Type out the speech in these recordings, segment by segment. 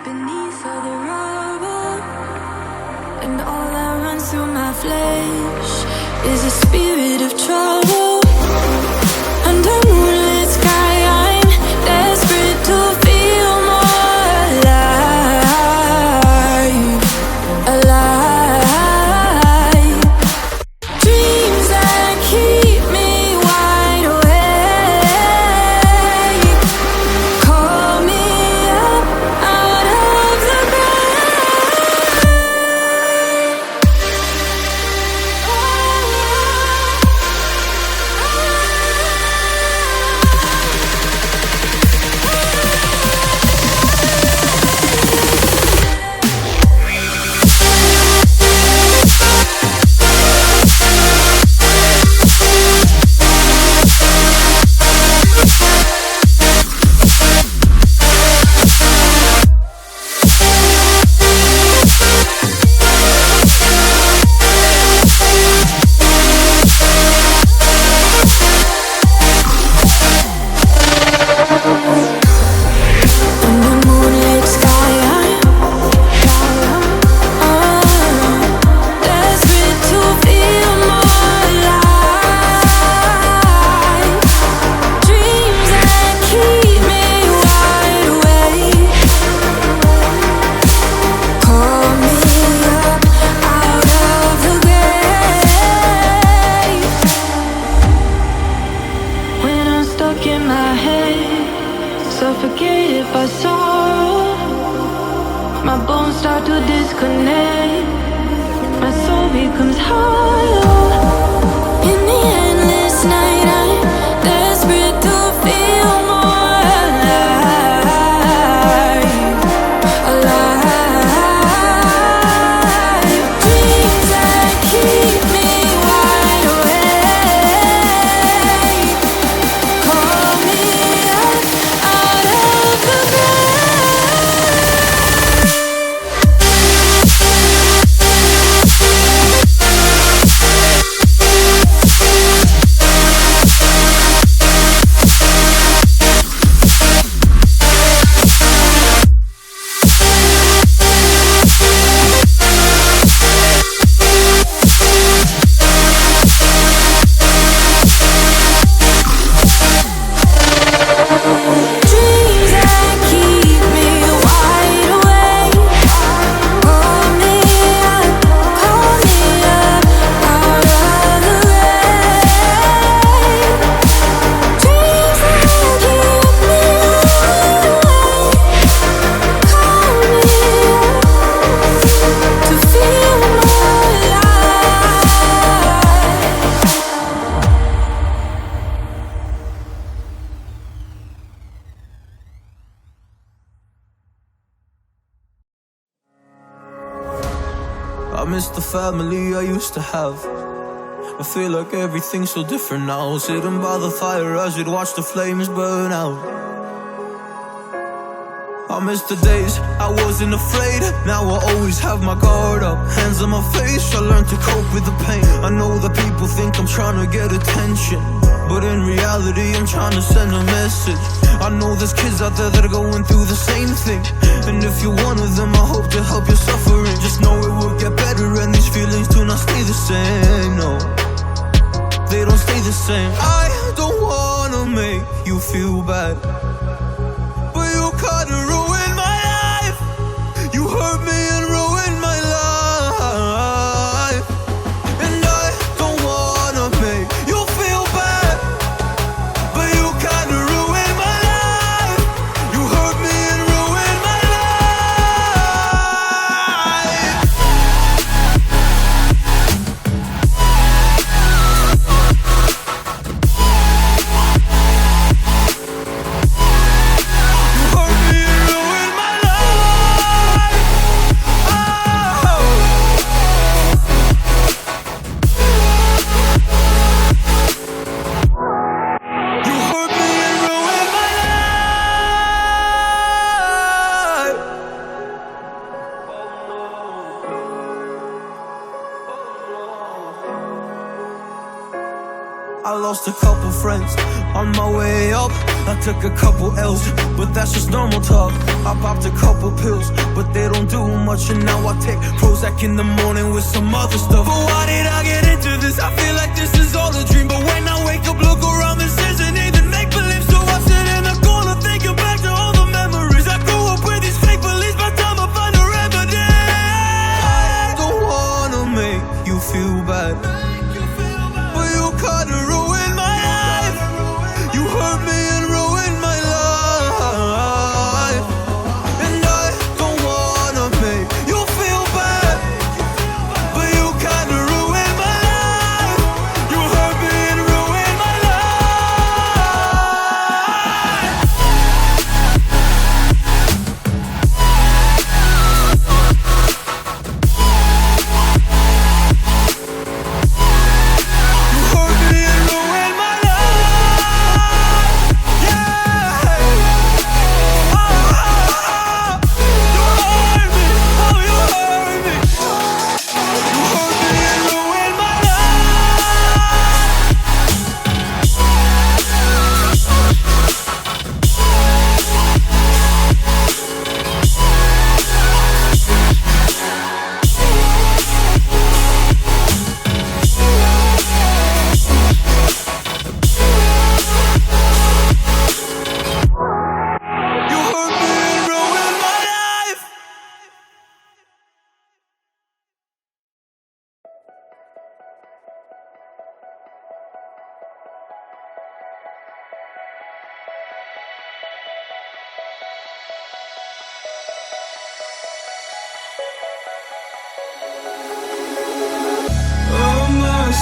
beneath all the rubble, and all that runs through my flesh is a spirit of trouble. Under moonlit sky, I'm desperate to feel more alive, alive. Dreams that keep me wide awake, call me up out of the suffocate if I sorrow. My bones start to disconnect. My soul becomes hollow. In the endless night, I'm desperate to feel more alive, alive. Dreams that keep me wide awake, call me up out of the I miss the family I used to have. I feel like everything's so different now. Sitting by the fire as we'd watch the flames burn out. I miss the days I wasn't afraid. Now I always have my guard up, hands on my face. I learned to cope with the pain. I know that people think I'm trying to get attention, but in reality I'm trying to send a message. I know there's kids out there that are going through the same thing, and if you're one of them, I hope to help your suffering. Just know it will get better, and these feelings do not stay the same. No, they don't stay the same. I don't wanna make you feel bad, but you kinda ruined my life. You hurt me and ruined my life, and I don't wanna make you feel bad, but you kinda ruined my life. You hurt me and ruined my life. I lost a couple friends on my way up. I took a couple L's, but that's just normal talk. I popped a couple pills, but they don't do much. And now I take Prozac in the morning with some other stuff. But why did I get into this? I feel like this is all a dream. But when I wake up, look around, this isn't even make-believe. So I sit in a corner thinking back to all the memories. I grew up with these fake beliefs, by the time I find a remedy. I don't wanna make you feel bad, but you kinda ruined my life. You hurt me and ruined my life. And I don't wanna make you feel bad, but you kinda ruined my life. You hurt me and ruined my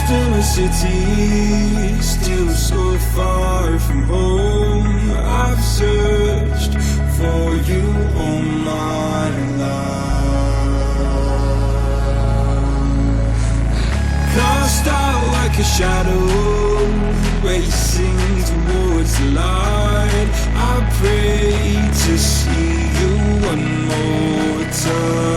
in a city, still so far from home. I've searched for you all my life. Cast out like a shadow, racing towards the light. I pray to see you one more time.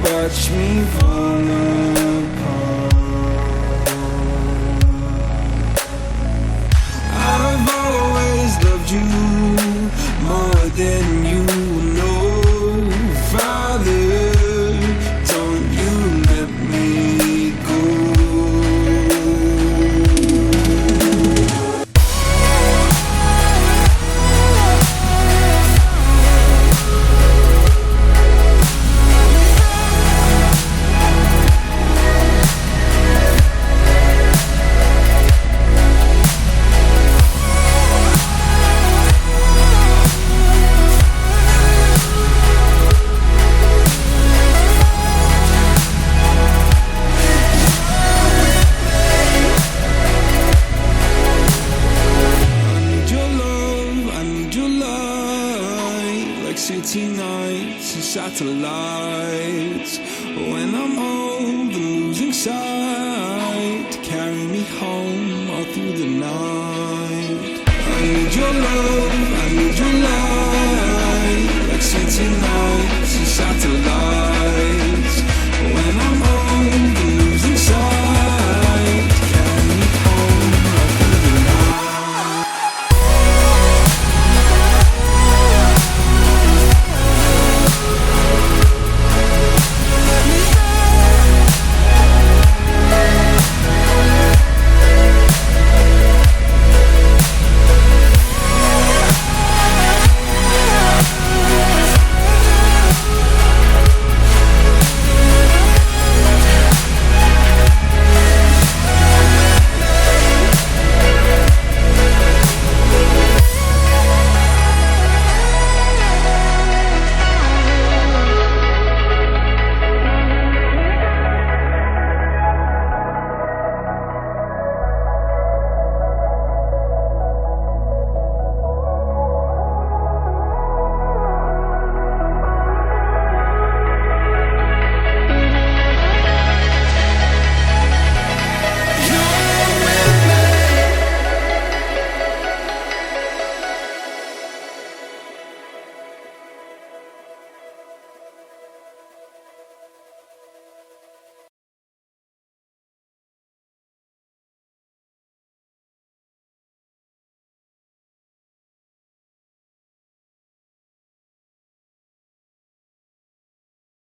Watch me fall apart. I've always loved you more than you know. Father, don't you let me go. City nights and satellites. When I'm old and losing sight, carry me home all through the night. I need your love, I need your light. Like city nights and satellites.